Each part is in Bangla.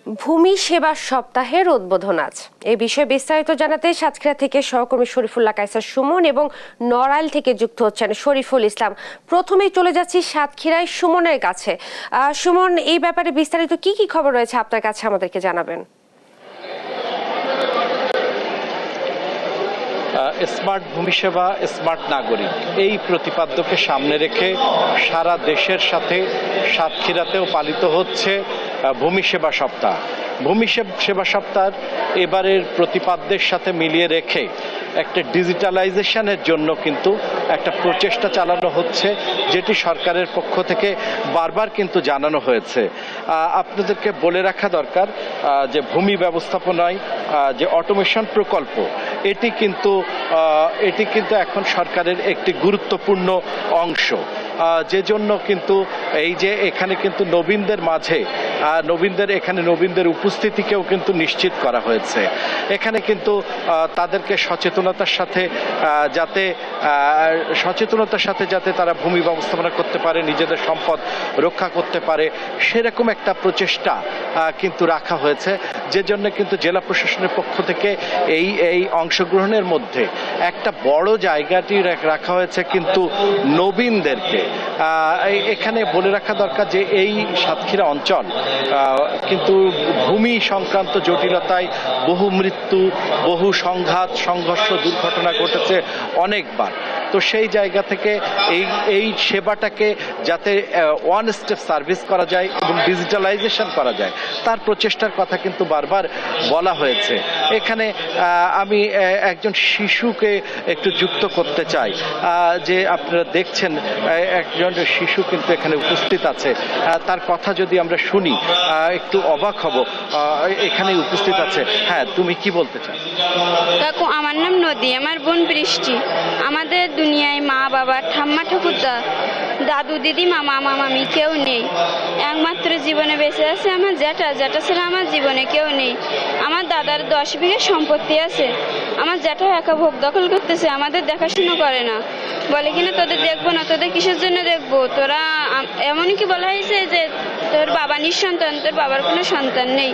ভূমি সেবা সপ্তাহের উদ্বোধন আজ। এই বিষয়ে বিস্তারিত জানাতে সাতক্ষীরা থেকে সহকর্মী শরীফুল্লাহ কায়সার সুমন এবং নড়াইল থেকে যুক্ত হচ্ছেন শরীফুল ইসলাম। প্রথমেই চলে যাচ্ছি সাতক্ষীরায় সুমনের কাছে। সুমন, এই ব্যাপারে বিস্তারিত কি কি খবর রয়েছে আপনার কাছে আমাদেরকে জানাবেন। স্মার্ট ভূমি সেবা, স্মার্ট নাগরিক, এই প্রতিপাদ্যকে সামনে রেখে সারা দেশের সাথে সাতক্ষীরাতেও পালিত হচ্ছে ভূমি সেবা সপ্তাহ। ভূমি সেবা সপ্তাহ এবারের প্রতিপাদ্যের সাথে মিলিয়ে রেখে একটা ডিজিটালাইজেশনের জন্য কিন্তু একটা প্রচেষ্টা চালানো হচ্ছে, যেটি সরকারের পক্ষ থেকে বারবার কিন্তু জানানো হয়েছে। আপনাদেরকে বলে রাখা দরকার যে ভূমি ব্যবস্থাপনায় যে অটোমেশন প্রকল্প, এটি কিন্তু এখন সরকারের একটি গুরুত্বপূর্ণ অংশ, যে জন্য কিন্তু এই যে এখানে কিন্তু নবীনদের উপস্থিতিকেও কিন্তু নিশ্চিত করা হয়েছে। এখানে কিন্তু তাদেরকে সচেতনতার সাথে যাতে তারা ভূমি ব্যবস্থাপনা করতে পারে, নিজেদের সম্পদ রক্ষা করতে পারে, সেরকম একটা প্রচেষ্টা কিন্তু রাখা হয়েছে, যে জন্য কিন্তু জেলা প্রশাসনের পক্ষ থেকে এই অংশগ্রহণের মধ্যে একটা বড় জায়গাটি রাখা হয়েছে কিন্তু নবীনদেরকে। এখানে বলে রাখা দরকার যে এই সাতক্ষীরা অঞ্চল কিন্তু ভূমি সংক্রান্ত জটিলতায় বহু মৃত্যু, বহু সংঘাত, সংঘর্ষ, দুর্ঘটনা ঘটেছে অনেকবার। তো সেই জায়গা থেকে এই সেবাটাকে যাতে ওয়ান স্টেপ সার্ভিস করা যায় এবং ডিজিটালাইজেশন করা যায়, তার প্রচেষ্টার কথা কিন্তু বারবার বলা হয়েছে। এখানে আমি একজন শিশুকে একটু যুক্ত করতে চাই, যে আপনারা দেখছেন একজন শিশু কিন্তু এখানে উপস্থিত আছে। তার কথা যদি আমরা শুনি একটু অবাক হব। এখানে উপস্থিত আছে। হ্যাঁ, তুমি কি বলতে চাও? কাকু, আমার নাম নদী, আমার বোন বৃষ্টি। আমাদের দুনিয়ায় মা বাবা, ঠাম্মা ঠাকুরদা, দাদু দিদি, মামা মামি কেউ নেই। একমাত্র জীবনে বেঁচে আছে আমার জ্যাঠা ছাড়া আমার জীবনে কেউ নেই। আমার দাদার 10 বিঘে সম্পত্তি আছে। আমার জ্যাঠা একা ভোগ দখল করতেছে, আমাদের দেখাশুনো করে না। বলে কিনা তোদের দেখবো না, তোদের কিসের জন্য দেখবো, তোরা এমনকি বলা হয়েছে যে তোর বাবা নিঃসন্তান, তোর বাবার কোনো সন্তান নেই।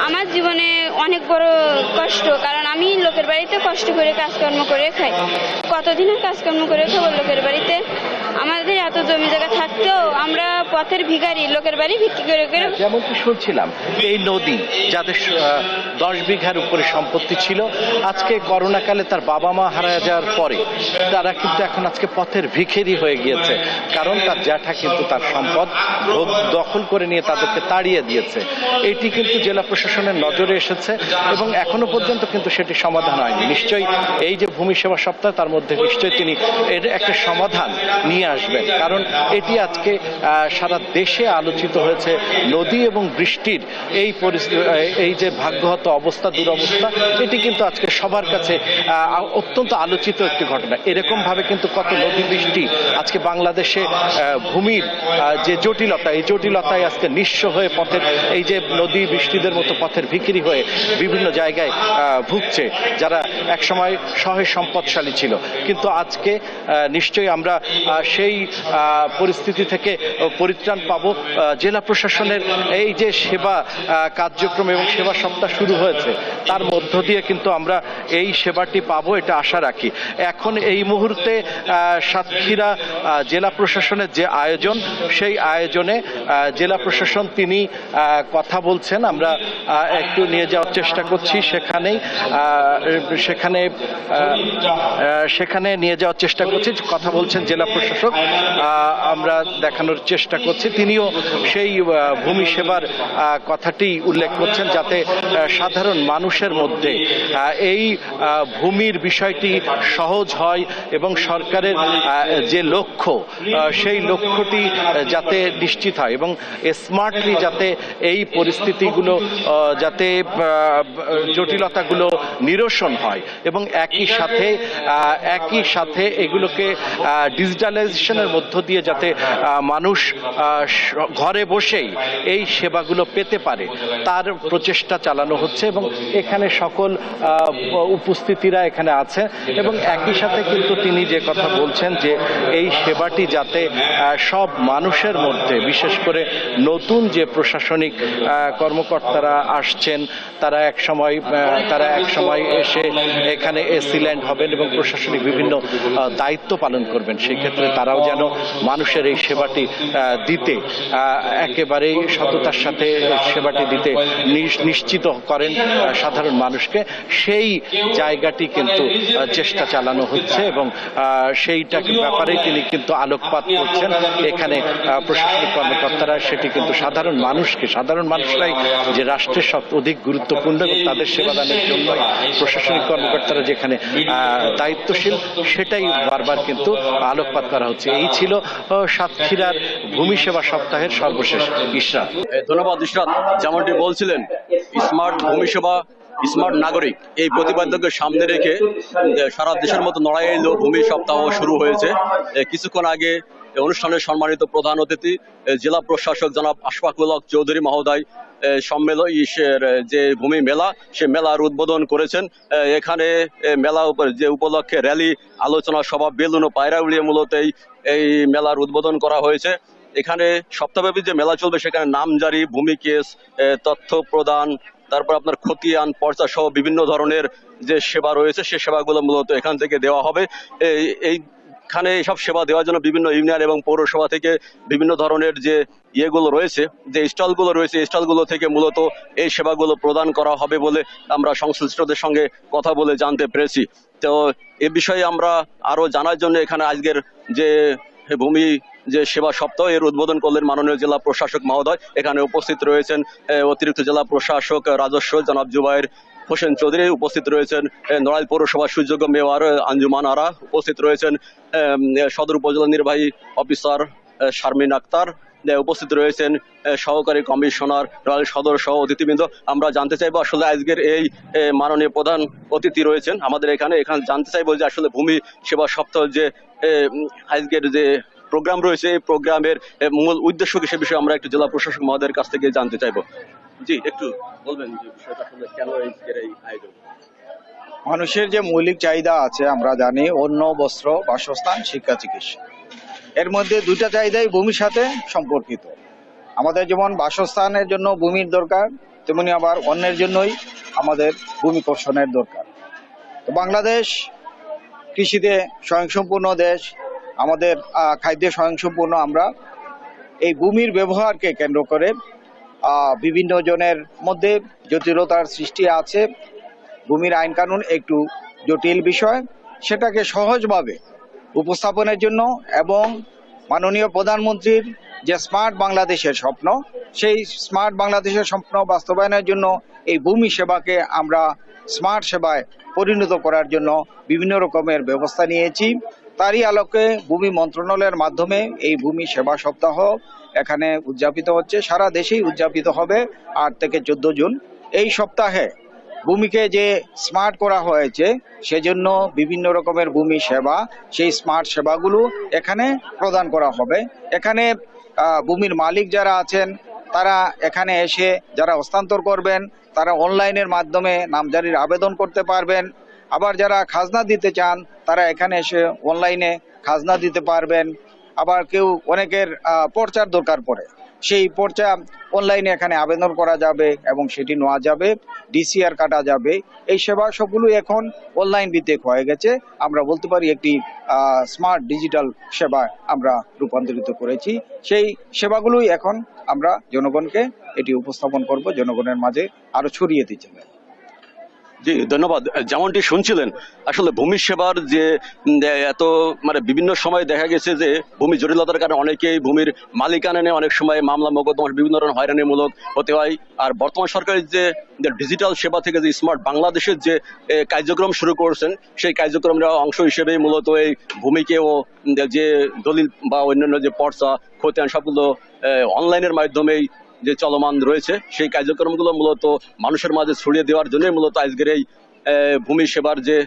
আমার জীবনে অনেক বড় কষ্ট, কারণ আমি লোকের বাড়িতে কষ্ট করে কাজকর্ম করে খাই। কতদিনের কাজকর্ম করে খাবো লোকের বাড়িতে? আমাদের এত জমি জায়গা থাকতেও আমরা পথের ভিখারি, লোকের বাড়ি বিক্রি করে করে। যেমন কি শুনছিলাম, এই নদী যাদের 10 বিঘার উপরে সম্পত্তি ছিল, আজকে করোনাকালে তার বাবা মা হারা যাওয়ার পরে তারা কিন্তু এখন আজকে পথের ভিখারি হয়ে গিয়েছে, কারণ তার জ্যাঠা কিন্তু তার সম্পদ দখল করে নিয়ে তাদেরকে তাড়িয়ে দিয়েছে। এটি কিন্তু জেলা প্রশাসনের নজরে এসেছে এবং এখনো পর্যন্ত কিন্তু সেটি সমাধান হয়নি। নিশ্চয়ই এই যে ভূমি সেবা সপ্তাহ, তার মধ্যে নিশ্চয়ই তিনি এর একটা সমাধান নিয়ে আসবেন, কারণ এটি আজকে সারা দেশে আলোচিত হয়েছে। নদী এবং বৃষ্টির এই যে ভাগ্যহত অবস্থা, দুরবস্থা, এটি কিন্তু আজকে সবার কাছে অত্যন্ত আলোচিত একটি ঘটনা। এরকম ভাবে কিন্তু কত নদী বৃষ্টি আজকে বাংলাদেশে ভূমির যে জটিলতা, এই জটিলতায় আজকে নিঃস্ব হয়ে পথের, এই যে নদী বৃষ্টিদের মতো পথের ভিখিরি হয়ে বিভিন্ন জায়গায় ভুগছে, যারা একসময় সহে সম্পদশালী ছিল। কিন্তু আজকে নিশ্চয়ই আমরা সেই পরিস্থিতি থেকে পরিত্রাণ পাবো। জেলা প্রশাসনের এই যে সেবা কার্যক্রম এবং সেবা সপ্তাহ শুরু হয়েছে, তার মধ্য দিয়ে কিন্তু আমরা এই সেবাটি পাবো, এটা আশা রাখি। এখন এই মুহূর্তে সাতক্ষীরা জেলা প্রশাসনের যে আয়োজন, সেই আয়োজনে জেলা প্রশাসন তিনি কথা বলছেন। আমরা একটু নিয়ে যাওয়ার চেষ্টা করছি, সেখানে নিয়ে যাওয়ার চেষ্টা করছি। কথা বলছেন জেলা প্রশাসক, আমরা দেখানোর চেষ্টা করছি। তিনিও সেই ভূমি সেবার কথাটি উল্লেখ করছেন, যাতে সাধারণ মানুষের মধ্যে এই ভূমির বিষয়টি সহজ হয় এবং সরকারের যে লক্ষ্য, সেই লক্ষ্যটি যাতে নিশ্চিত হয় এবং স্মার্টলি যাতে এই পরিস্থিতিগুলো, যাতে জটিলতাগুলো নিরসন হয় এবং একই সাথে এগুলোকে ডিজিটালাইজ ডিজিটালাইজেশনের মধ্য দিয়ে যাতে মানুষ ঘরে বসেই এই সেবাগুলো পেতে পারে তার প্রচেষ্টা চালানো হচ্ছে এবং এখানে সকল উপস্থিতিরা এখানে আছে এবং একই সাথে কিন্তু তিনি যে কথা বলছেন যে এই সেবাটি যাতে সব মানুষের মধ্যে, বিশেষ করে নতুন যে প্রশাসনিক কর্মকর্তারা আসছেন তারা এক সময় এসে এখানে এসিল্যান্ড হবেন এবং প্রশাসনিক বিভিন্ন দায়িত্ব পালন করবেন, সেই ক্ষেত্রে তারাও যেন মানুষের এই সেবাটি দিতে একেবারেই সততার সাথে সেবাটি দিতে নিশ্চিত করেন সাধারণ মানুষকে, সেই জায়গাটি কিন্তু চেষ্টা চালানো হচ্ছে এবং সেইটাকে ব্যাপারে তিনি কিন্তু আলোকপাত করছেন। এখানে প্রশাসনিক কর্মকর্তারা সেটি কিন্তু সাধারণ মানুষরাই যে রাষ্ট্রের অধিক গুরুত্বপূর্ণ এবং তাদের সেবাদানের জন্য প্রশাসনিক কর্মকর্তারা যেখানে দায়িত্বশীল সেটাই বারবার কিন্তু আলোকপাত করা হচ্ছে। এই ছিল সাতক্ষীরার ভূমি সেবা সপ্তাহের সর্বশেষ। ইশরাত। ধন্যবাদ ইশরাত। যেমনটি বলছিলেন, স্মার্ট ভূমি সেবা স্মার্ট নাগরিক এই প্রতিপাদ্যকে সামনে রেখে সারা দেশের মতো নড়াইল ভূমি সপ্তাহ শুরু হয়েছে। কিছুক্ষণ আগে অনুষ্ঠানের সম্মানিত প্রধান অতিথি জেলা প্রশাসক জনাব আশফাকুল হক চৌধুরী মহোদয় সম্মেলন যে ভূমি মেলা সে মেলার উদ্বোধন করেছেন। এখানে মেলা যে উপলক্ষে র্যালি, আলোচনা সভা, বেলুন ও পায়রা উড়িয়ে মূলত এই মেলার উদ্বোধন করা হয়েছে। এখানে সপ্তাহব্যাপী যে মেলা চলবে সেখানে নামজারি, ভূমি কেস, তথ্য প্রদান, তারপর আপনার খতিয়ান, পর্চা সহ বিভিন্ন ধরনের যে সেবা রয়েছে সে সেবাগুলো মূলত এখান থেকে দেওয়া হবে। এইখানে এইসব সেবা দেওয়ার জন্য বিভিন্ন ইউনিয়ন এবং পৌরসভা থেকে বিভিন্ন ধরনের যে ইয়েগুলো রয়েছে, যে স্টলগুলো রয়েছে, স্টলগুলো থেকে মূলত এই সেবাগুলো প্রদান করা হবে বলে আমরা সংশ্লিষ্টদের সঙ্গে কথা বলে জানতে পেরেছি। তো এ বিষয়ে আমরা আরো জানার জন্য এখানে আজকের যে ভূমি যে সেবা সপ্তাহ এর উদ্বোধন করলেন মাননীয় জেলা প্রশাসক মহোদয়। এখানে উপস্থিত রয়েছেন অতিরিক্ত জেলা প্রশাসক রাজস্ব জনাব জুবাইর হোসেন চৌধুরী, উপস্থিত রয়েছেন নড়াইল পৌরসভার সুযোগ্য মেয়র আঞ্জুমান আরা, উপস্থিত রয়েছেন সদর উপজেলা নির্বাহী অফিসার শারমিন আক্তার, উপস্থিত রয়েছেন সহকারী কমিশনার নড়াইল সদর সহ অতিথিবৃন্দ। আমরা জানতে চাইবো আসলে আজকের এই মাননীয় প্রধান অতিথি রয়েছেন আমাদের এখানে জানতে চাইবো যে আসলে ভূমি সেবা সপ্তাহ যে আজকের যে প্রোগ্রাম রয়েছে এই প্রোগ্রামের মূল উদ্দেশ্য কি সে বিষয়ে আমরা একটু জেলা প্রশাসক মহোদয়ের কাছ থেকে জানতে চাইবো। জি, একটু বলবেন যে বিষয়টা আসলে কেন এই আয়োজন? মানুষের যে মৌলিক চাহিদা আছে আমরা জানি, অন্ন, বস্ত্র, বাসস্থান, শিক্ষা, চিকিৎসা। এর মধ্যে দুইটা চাহিদাই ভূমির সাথে সম্পর্কিত। আমাদের যেমন বাসস্থানের জন্য ভূমির দরকার, তেমনি আবার অন্যের জন্যই আমাদের ভূমি কর্ষণের দরকার। তো বাংলাদেশ কৃষিতে স্বয়ংসম্পূর্ণ দেশ, আমাদের খাদ্যে স্বয়ংসম্পূর্ণ। আমরা এই ভূমির ব্যবহারকে কেন্দ্র করে বিভিন্ন জনের মধ্যে জটিলতার সৃষ্টি আছে। ভূমির আইন কানুন একটু জটিল বিষয়, সেটাকে সহজভাবে উপস্থাপনের জন্য এবং মাননীয় প্রধানমন্ত্রীর যে স্মার্ট বাংলাদেশের স্বপ্ন, সেই স্মার্ট বাংলাদেশের স্বপ্ন বাস্তবায়নের জন্য এই ভূমি সেবাকে আমরা স্মার্ট সেবায় পরিণত করার জন্য বিভিন্ন রকমের ব্যবস্থা নিয়েছি। তারই আলোকে ভূমি মন্ত্রণালয়ের মাধ্যমে এই ভূমি সেবা সপ্তাহ এখানে উদযাপিত হচ্ছে, সারা দেশেই উদযাপিত হবে 8 থেকে 14 জুন। এই সপ্তাহে ভূমিকে যে স্মার্ট করা হয়েছে সেজন্য বিভিন্ন রকমের ভূমি সেবা, সেই স্মার্ট সেবাগুলো এখানে প্রদান করা হবে। এখানে ভূমির মালিক যারা আছেন তারা এখানে এসে যারা হস্তান্তর করবেন তারা অনলাইনের মাধ্যমে নামজারির আবেদন করতে পারবেন। আবার যারা খাজনা দিতে চান তারা এখানে এসে অনলাইনে খাজনা দিতে পারবেন। আবার অনেকের পর্চার দরকার পড়ে, সেই পর্চা অনলাইনে এখানে আবেদন করা যাবে এবং সেটি নেওয়া যাবে, ডিসিআর কাটা যাবে। এই সেবা সবগুলো এখন অনলাইন ভিত্তিক হয়ে গেছে। আমরা বলতে পারি একটি স্মার্ট ডিজিটাল সেবা আমরা রূপান্তরিত করেছি। সেই সেবাগুলোই এখন আমরা জনগণকে এটি উপস্থাপন করব, জনগণের মাঝে আরো ছড়িয়ে দিতে হবে। জি, ধন্যবাদ। যেমনটি শুনছিলেন আসলে ভূমি সেবার যে এত বিভিন্ন সময় দেখা গেছে যে ভূমি জটিলতার কারণে অনেকেই ভূমির মালিকানা নিয়ে অনেক সময় মামলা মোকদ্দমা বিভিন্ন ধরনের হয়রানিমূলক হতে হয়। আর বর্তমান সরকারের যে ডিজিটাল সেবা থেকে যে স্মার্ট বাংলাদেশের যে কার্যক্রম শুরু করছেন সেই কার্যক্রমের অংশ হিসেবেই মূলত এই ভূমিকেও যে দলিল বা অন্যান্য যে পর্চা, খতিয়ান সবগুলো অনলাইনের মাধ্যমেই যে চলমান রয়েছে সেই কার্যক্রমগুলো মূলত মানুষের মাঝে ছড়িয়ে দেওয়ার জন্য মূলত আজকের এই ভূমি সেবার যে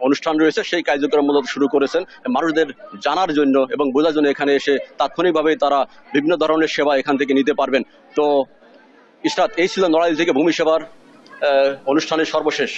অনুষ্ঠান রয়েছে সেই কার্যক্রম মূলত শুরু করেছেন মানুষদের জানার জন্য এবং বোঝার জন্য। এখানে এসে তাৎক্ষণিকভাবে তারা বিভিন্ন ধরনের সেবা এখান থেকে নিতে পারবেন। তো ইসরাত, এই ছিল নড়াইল থেকে ভূমি সেবার অনুষ্ঠানের সর্বশেষ।